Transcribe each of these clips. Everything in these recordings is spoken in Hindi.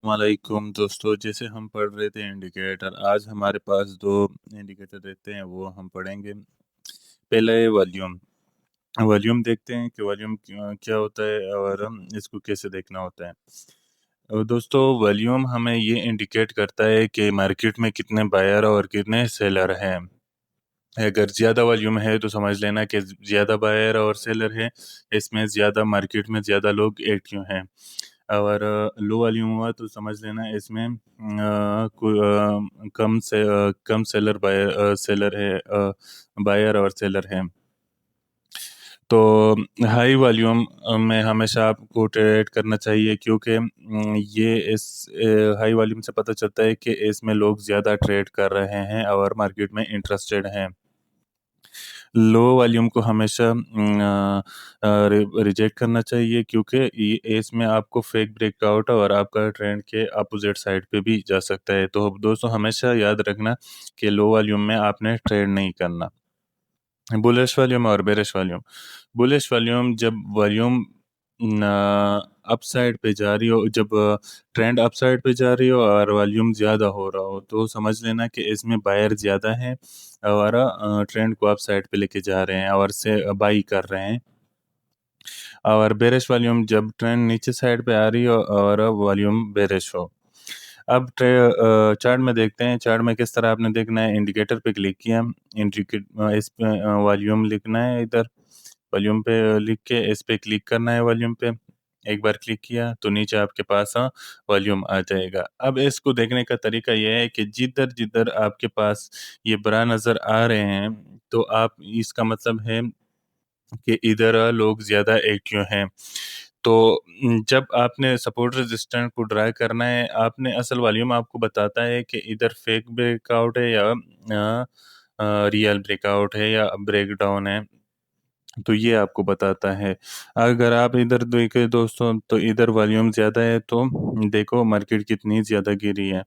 वालेकुम दोस्तों, जैसे हम पढ़ रहे थे इंडिकेटर, आज हमारे पास 2 इंडिकेटर रहते हैं, वो हम पढ़ेंगे। पहला है वॉल्यूम। वॉल्यूम देखते हैं कि वॉल्यूम क्या होता है और हम इसको कैसे देखना होता है। दोस्तों, वॉल्यूम हमें ये इंडिकेट करता है कि मार्केट में कितने बायर और कितने सेलर हैं। अगर ज़्यादा वॉल्यूम है तो समझ लेना कि ज़्यादा बायर और सेलर है, इसमें ज़्यादा मार्केट में ज़्यादा लोग एक्टिव हैं। और लो वॉल्यूम हुआ तो समझ लेना इसमें कम सेलर है, बायर और सेलर है। तो हाई वॉल्यूम में हमेशा आपको ट्रेड करना चाहिए, क्योंकि ये इस हाई वॉल्यूम से पता चलता है कि इसमें लोग ज़्यादा ट्रेड कर रहे हैं और मार्केट में इंटरेस्टेड हैं। लो वॉल्यूम को हमेशा रिजेक्ट करना चाहिए, क्योंकि ये इसमें आपको फेक ब्रेकआउट और आपका ट्रेंड के अपोजिट साइड पे भी जा सकता है। तो दोस्तों, हमेशा याद रखना कि लो वॉल्यूम में आपने ट्रेड नहीं करना। बुलिश वॉल्यूम और बेरिश वॉल्यूम। बुलिश वॉल्यूम जब वॉल्यूम अपसाइड पे जा रही हो, जब ट्रेंड अपसाइड पे जा रही हो और वॉल्यूम ज़्यादा हो रहा हो, तो समझ लेना कि इसमें बायर ज़्यादा हैं और ट्रेंड को अपसाइड पे लेके जा रहे हैं और से बाई कर रहे हैं। और बेरिश वॉल्यूम जब ट्रेंड नीचे साइड पे आ रही हो और वॉल्यूम बेरिश हो। अब चार्ट में देखते हैं, चार्ट में किस तरह आपने देखना है। इंडिकेटर पे क्लिक किया, इंडिकेट इस पे वॉल्यूम लिखना है, इधर वॉल्यूम पे लिख के इस पे क्लिक करना है। वॉल्यूम पे एक बार क्लिक किया तो नीचे आपके पास वॉल्यूम आ जाएगा। अब इसको देखने का तरीका ये है कि जिधर जिधर आपके पास ये बड़ा नज़र आ रहे हैं, तो आप इसका मतलब है कि इधर लोग ज़्यादा एक्टिव हैं। तो जब आपने सपोर्ट रेजिस्टेंस को ड्रा करना है, आपने असल वॉल्यूम आपको बताता है कि इधर फेक ब्रेकआउट है या रियल ब्रेकआउट है या ब्रेकडाउन है। तो ये आपको बताता है। अगर आप इधर देखें दोस्तों, तो इधर वॉल्यूम ज़्यादा है, तो देखो मार्केट कितनी ज़्यादा गिरी है।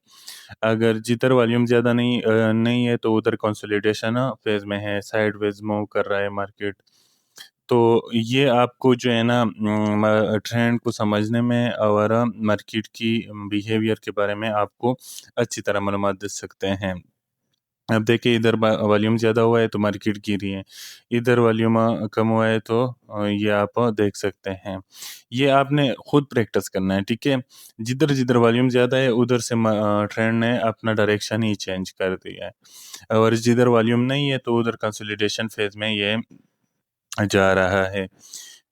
अगर जिधर वॉल्यूम ज़्यादा नहीं है, तो उधर कंसोलिडेशन फेज़ में है, साइडवेज़ मूव कर रहा है मार्केट। तो ये आपको जो है ना ट्रेंड को समझने में और मार्केट की बिहेवियर के बारे में आपको अच्छी तरह मालूमात दे सकते हैं। अब देखिए, इधर वॉल्यूम ज़्यादा हुआ है तो मार्केट गिरी है, इधर वॉल्यूम कम हुआ है तो ये आप देख सकते हैं। ये आपने खुद प्रैक्टिस करना है, ठीक है? जिधर जिधर वॉल्यूम ज़्यादा है उधर से ट्रेंड ने अपना डायरेक्शन ही चेंज कर दिया है, और जिधर वॉल्यूम नहीं है तो उधर कंसोलिडेशन फेज में ये जा रहा है।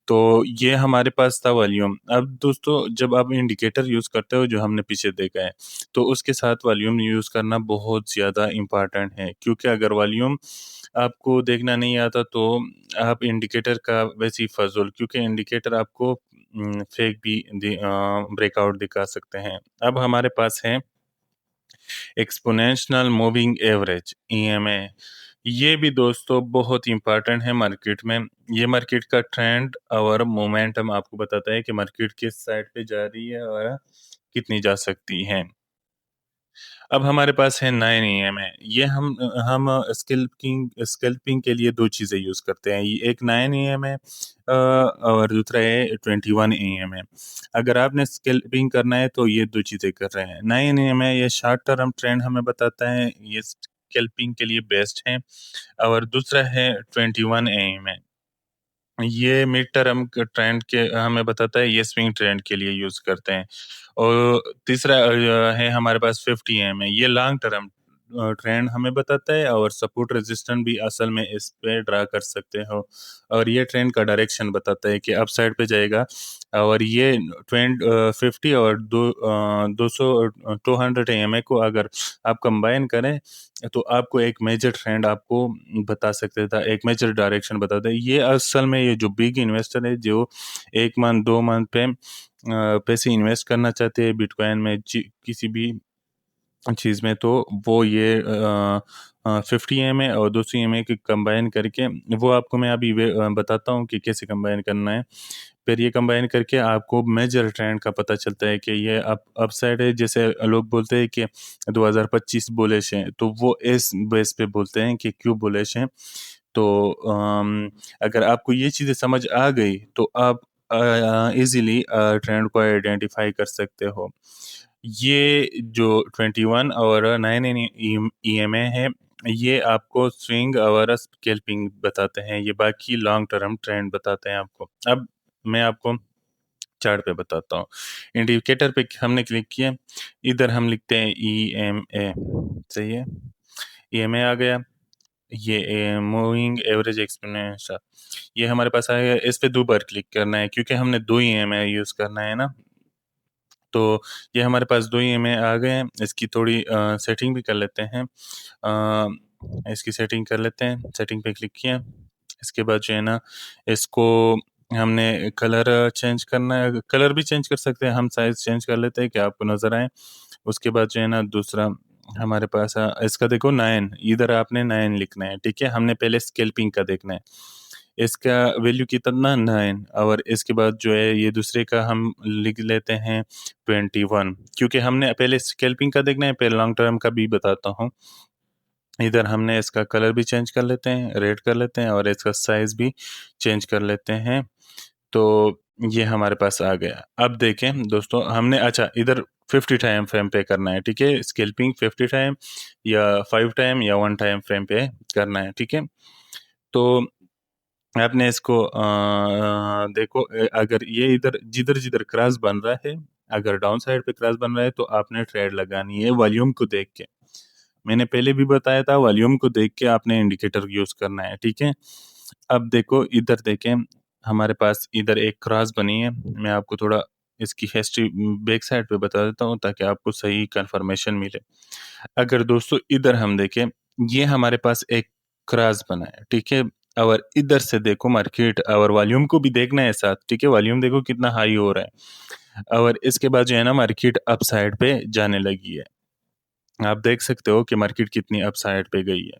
तो ये हमारे पास था वॉल्यूम। अब दोस्तों, जब आप इंडिकेटर यूज़ करते हो जो हमने पीछे देखा है, तो उसके साथ वॉल्यूम यूज़ करना बहुत ज़्यादा इम्पोर्टेंट है, क्योंकि अगर वॉल्यूम आपको देखना नहीं आता तो आप इंडिकेटर का वैसे ही फ़ज़ूल, क्योंकि इंडिकेटर आपको फेक भी ब्रेकआउट दिखा सकते हैं। अब हमारे पास है एक्सपोनेंशियल मूविंग एवरेज, ईएमए। ये भी दोस्तों बहुत इम्पोर्टेंट है मार्केट में। ये मार्केट का ट्रेंड और मोमेंटम आपको बताता है कि मार्केट किस साइड पे जा रही है और कितनी जा सकती है। अब हमारे पास है 9 ईएमए। ये हम स्कैल्पिंग के लिए 2 चीज़ें यूज़ करते हैं। ये एक 9 ईएमए और दूसरा है 21 ईएमए। अगर आपने स्कैल्पिंग करना है तो ये 2 चीज़ें कर रहे हैं। 9 ईएमए ये शॉर्ट टर्म ट्रेंड हमें बताता है, ये स्कैल्पिंग के लिए बेस्ट है। और दूसरा है 21 एएमए। ये मिड टर्म के ट्रेंड के हमें बताता है, ये स्विंग ट्रेंड के लिए यूज़ करते हैं। और तीसरा है हमारे पास 50 एएमए, ये लॉन्ग टर्म ट्रेंड हमें बताता है और सपोर्ट रेजिस्टेंस भी असल में इस पे ड्रा कर सकते हो, और ये ट्रेंड का डायरेक्शन बताता है कि अप साइड पे जाएगा। और ये 50 और 200 एएमए को अगर आप कंबाइन करें, तो आपको एक मेजर ट्रेंड आपको बता सकते था, एक मेजर डायरेक्शन बताता है। ये असल में ये जो बिग इन्वेस्टर है, जो 1 मंथ 2 मंथ पे पैसे इन्वेस्ट करना चाहते हैं बिटकॉइन में, किसी भी चीज़ में, तो वो ये 50 एम ए और 200 एम ए की कंबाइन करके, वो आपको मैं अभी बताता हूँ कि कैसे कंबाइन करना है। फिर ये कंबाइन करके आपको मेजर ट्रेंड का पता चलता है कि ये अपसाइड है। जैसे लोग बोलते हैं कि 2025 बुलिश है, तो वो इस बेस पे बोलते हैं कि क्यों बुलिश है। तो अगर आपको ये चीज़ें समझ आ गई तो आप इजीली ट्रेंड को आइडेंटिफाई कर सकते हो। ये जो 21 और 9 ईएमए है, ये आपको स्विंग और स्कैल्पिंग बताते हैं, ये बाकी लॉन्ग टर्म ट्रेंड बताते हैं आपको। अब मैं आपको चार्ट पे बताता हूँ। इंडिकेटर पे हमने क्लिक किया, इधर हम लिखते हैं ईएमए, सही है, ईएमए आ गया। ये मूविंग एवरेज एक्सपोनेंशियल, ये हमारे पास आएगा। इस पे 2 बार क्लिक करना है क्योंकि हमने 2 ईएमए यूज़ करना है ना। तो ये हमारे पास 2 ईएमए आ गए हैं। इसकी थोड़ी सेटिंग भी कर लेते हैं। इसकी सेटिंग कर लेते हैं, सेटिंग पे क्लिक किया। इसके बाद जो है ना, इसको हमने कलर चेंज करना है, कलर भी चेंज कर सकते हैं हम, साइज़ चेंज कर लेते हैं कि आपको नज़र आए। उसके बाद जो है ना, दूसरा हमारे पास इसका देखो 9, इधर आपने 9 लिखना है, ठीक है? हमने पहले स्कैल्पिंग का देखना है। इसका वैल्यू कितना 9, और इसके बाद जो है ये दूसरे का हम लिख लेते हैं 21, क्योंकि हमने पहले स्कैल्पिंग का देखना है, फिर लॉन्ग टर्म का भी बताता हूँ। इधर हमने इसका कलर भी चेंज कर लेते हैं, रेड कर लेते हैं, और इसका साइज़ भी चेंज कर लेते हैं। तो ये हमारे पास आ गया। अब देखें दोस्तों, हमने अच्छा इधर 50 टाइम फ्रेम पे करना है, ठीक है? स्कैल्पिंग 50 टाइम या 5 टाइम या 1 टाइम फ्रेम पे करना है, ठीक है? तो आपने इसको देखो, अगर ये इधर जिधर-जिधर क्रॉस बन रहा है, अगर डाउन साइड पे क्रॉस बन रहा है, तो आपने ट्रेड लगानी है वॉल्यूम को देख के। मैंने पहले भी बताया था, वॉल्यूम को देख के आपने इंडिकेटर यूज़ करना है, ठीक है? अब देखो इधर देखें, हमारे पास इधर एक क्रॉस बनी है। मैं आपको थोड़ा इसकी हिस्ट्री बैक साइड पे बता देता हूँ ताकि आपको सही कन्फर्मेशन मिले। अगर दोस्तों इधर हम देखें, ये हमारे पास एक क्रॉस बना है, ठीक है? और इधर से देखो मार्केट, और वॉल्यूम को भी देखना है साथ, ठीक है? वॉल्यूम देखो कितना हाई हो रहा है, और इसके बाद जो है ना, मार्केट अप साइड पे जाने लगी है। आप देख सकते हो कि मार्केट कितनी अप साइड पे गई है।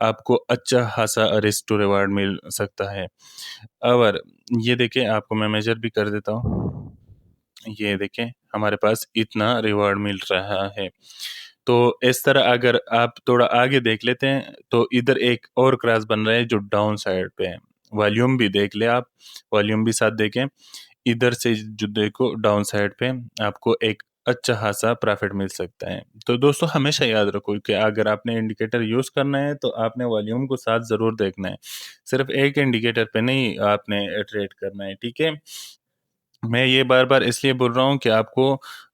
आपको अच्छा खासा रिस्क टू रिवार्ड मिल सकता है। और ये देखिए, आपको मैं मेजर भी कर देता हूँ। ये देखें, हमारे पास इतना रिवार्ड मिल रहा है। तो इस तरह अगर आप थोड़ा आगे देख लेते हैं, तो इधर एक और क्रॉस बन रहा है जो डाउन साइड पे है। वॉल्यूम भी देख ले आप, वॉल्यूम भी साथ देखें। इधर से जो देखो डाउन साइड पे आपको एक अच्छा खासा प्रॉफिट मिल सकता है। तो दोस्तों हमेशा याद रखो कि अगर आपने इंडिकेटर यूज़ करना है, तो आपने वॉल्यूम को साथ ज़रूर देखना है। सिर्फ़ एक इंडिकेटर पे नहीं आपने ट्रेड करना है, ठीक है? मैं ये बार-बार इसलिए बोल रहा हूँ कि आपको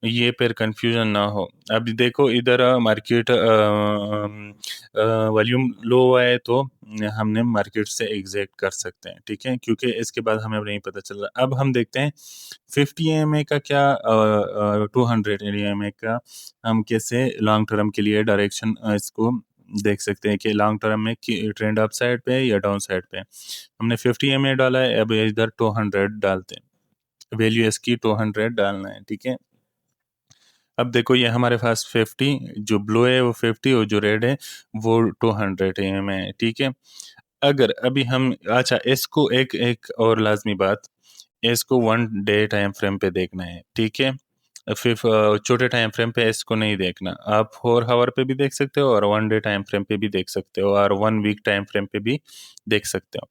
ये फिर कन्फ्यूज़न ना हो। अभी देखो इधर मार्केट वॉल्यूम लो हुआ है, तो हमने मार्केट से एग्ज़िट कर सकते हैं, ठीक है? क्योंकि इसके बाद हमें अब नहीं पता चल रहा। अब हम देखते हैं 50 ईएमए का क्या, 200 ईएमए का हम कैसे लॉन्ग टर्म के लिए डायरेक्शन इसको देख सकते हैं कि लॉन्ग टर्म में कि ट्रेंड अप साइड पे है या डाउन साइड पे है। हमने 50 ईएमए डाला है, अब इधर 200 डालते हैं। वैल्यू इसकी 200 डालना है, ठीक है? अब देखो ये हमारे पास 50, जो ब्लू है वो 50 और जो रेड है वो 200 एएम है, ठीक है? अगर अभी हम अच्छा इसको एक एक और लाज़मी बात, इसको 1 डे टाइम फ्रेम पे देखना है, ठीक है? फिर छोटे टाइम फ्रेम पे इसको नहीं देखना। आप 4 हावर पे भी देख सकते हो, और 1 डे टाइम फ्रेम पे भी देख सकते हो, और 1 वीक टाइम फ्रेम पे भी देख सकते हो।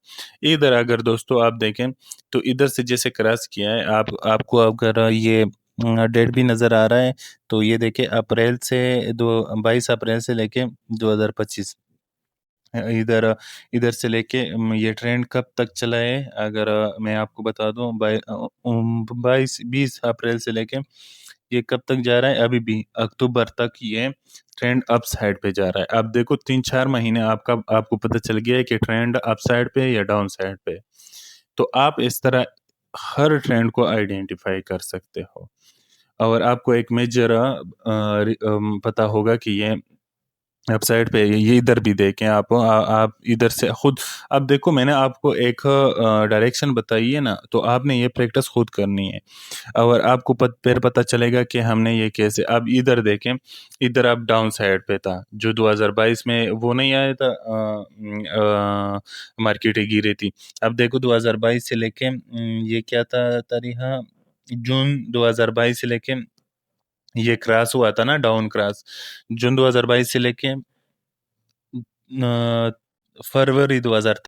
इधर अगर दोस्तों आप देखें, तो इधर से जैसे क्रॉस किया है, आप आपको अगर ये डेट भी नज़र आ रहा है, तो ये देखिए अप्रैल से दो 22 अप्रैल से लेके 2025, इधर इधर से लेके ये ट्रेंड कब तक चला है, अगर मैं आपको बता दूँ, 20 अप्रैल से लेके ये कब तक जा रहा है, अभी भी अक्टूबर तक ये ट्रेंड अप साइड पे जा रहा है। अब देखो 3-4 महीने आपको पता चल गया है कि ट्रेंड अप साइड पे है या डाउन साइड पे है। तो आप इस तरह हर ट्रेंड को आइडेंटिफ़ाई कर सकते हो, और आपको एक मेजर पता होगा कि ये वेबसाइट पे ये इधर भी देखें आप इधर से खुद। अब देखो मैंने आपको एक डायरेक्शन बताई है ना, तो आपने ये प्रैक्टिस खुद करनी है, और आपको फिर पता चलेगा कि हमने ये कैसे। अब इधर देखें, इधर आप डाउन साइड पे था, जो 2022 में वो नहीं आया था, मार्केटें गिरी थी। अब देखो 2022 से लेके ये क्या था तारीख, जून 2022 से लेके ये क्रॉस हुआ था ना, डाउन क्रॉस, जून 2022 से लेके फरवरी 2000